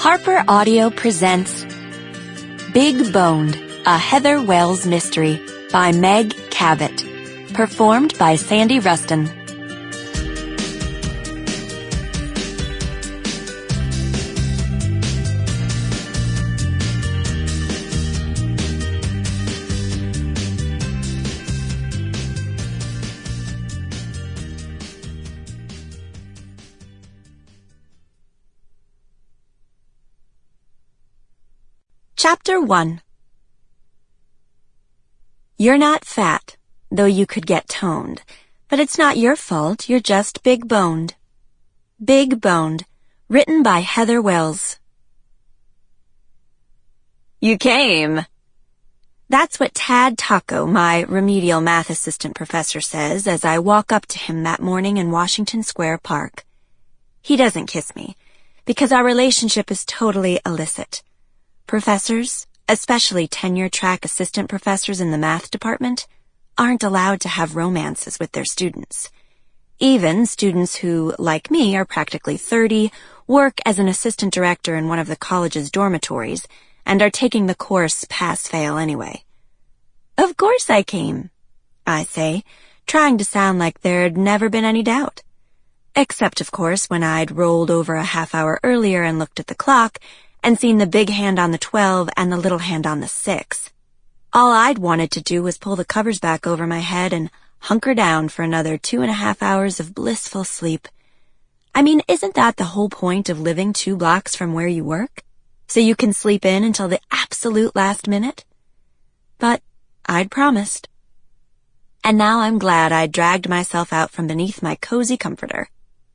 Harper Audio presents Big Boned, a Heather Wells mystery by Meg Cabot, performed by Sandy Rustin. Chapter 1. You're not fat, though you could get toned, but it's not your fault, you're just big-boned. Big Boned, written by Heather Wells. You came. That's what Tad Tocco, my remedial math assistant professor, says as I walk up to him that morning in Washington Square Park. He doesn't kiss me, because our relationship is totally illicit. Professors, especially tenure-track assistant professors in the math department, aren't allowed to have romances with their students. Even students who, like me, are practically 30, work as an assistant director in one of the college's dormitories, and are taking the course pass-fail anyway. Of course I came, I say, trying to sound like there'd never been any doubt. Except, of course, when I'd rolled over a half hour earlier and looked at the clock, and seen the big hand on the 12 and the little hand on the 6. All I'd wanted to do was pull the covers back over my head and hunker down for another 2.5 hours of blissful sleep. I mean, isn't that the whole point of living 2 blocks from where you work? So you can sleep in until the absolute last minute? But I'd promised. And now I'm glad I'd dragged myself out from beneath my cozy comforter,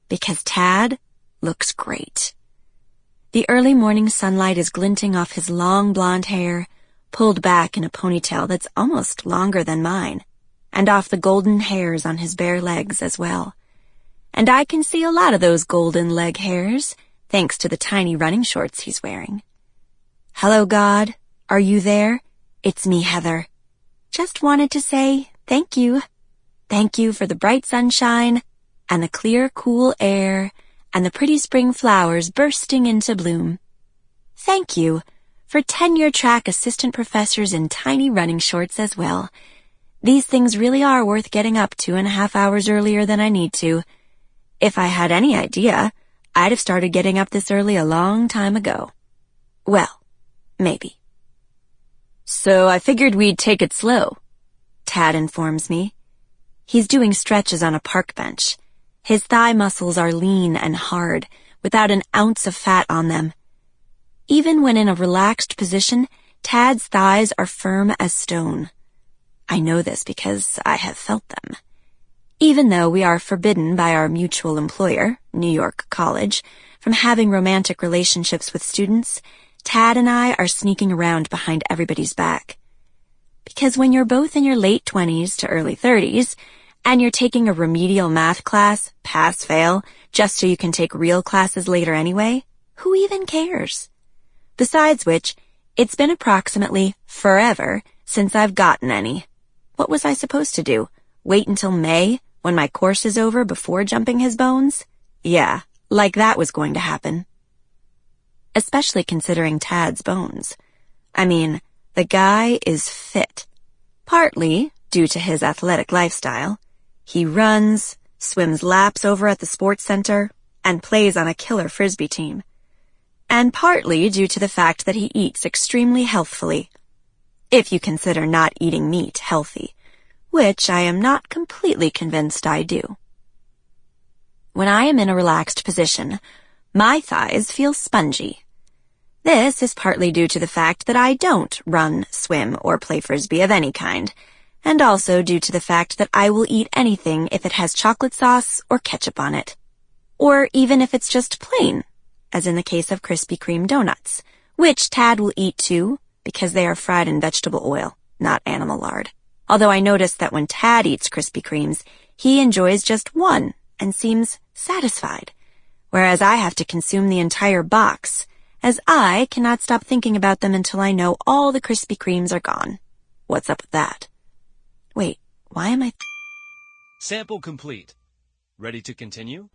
because Tad looks great. The early morning sunlight is glinting off his long blonde hair, pulled back in a ponytail that's almost longer than mine, and off the golden hairs on his bare legs as well. And I can see a lot of those golden leg hairs, thanks to the tiny running shorts he's wearing. Hello, God. Are you there? It's me, Heather. Just wanted to say thank you. Thank you for the bright sunshine and the clear, cool air and the pretty spring flowers bursting into bloom. Thank you for tenure-track assistant professors in tiny running shorts as well. These things really are worth getting up 2.5 hours earlier than I need to. If I had any idea, I'd have started getting up this early a long time ago. Well, maybe. So I figured we'd take it slow, Tad informs me. He's doing stretches on a park bench. His thigh muscles are lean and hard, without an ounce of fat on them. Even when in a relaxed position, Tad's thighs are firm as stone. I know this because I have felt them. Even though we are forbidden by our mutual employer, New York College, from having romantic relationships with students, Tad and I are sneaking around behind everybody's back. Because when you're both in your late 20s to early 30s, and you're taking a remedial math class, pass-fail, just so you can take real classes later anyway, who even cares? Besides which, it's been approximately forever since I've gotten any. What was I supposed to do? Wait until May, when my course is over, before jumping his bones? Yeah, like that was going to happen. Especially considering Tad's bones. I mean, the guy is fit. Partly due to his athletic lifestyle. He runs, swims laps over at the sports center, and plays on a killer frisbee team. And partly due to the fact that he eats extremely healthfully. If you consider not eating meat healthy, which I am not completely convinced I do. When I am in a relaxed position, my thighs feel spongy. This is partly due to the fact that I don't run, swim, or play frisbee of any kind, and also due to the fact that I will eat anything if it has chocolate sauce or ketchup on it. Or even if it's just plain, as in the case of Krispy Kreme donuts, which Tad will eat too, because they are fried in vegetable oil, not animal lard. Although I notice that when Tad eats Krispy Kremes, he enjoys just one and seems satisfied, whereas I have to consume the entire box, as I cannot stop thinking about them until I know all the Krispy Kremes are gone. What's up with that? Wait, why am I... Sample complete. Ready to continue?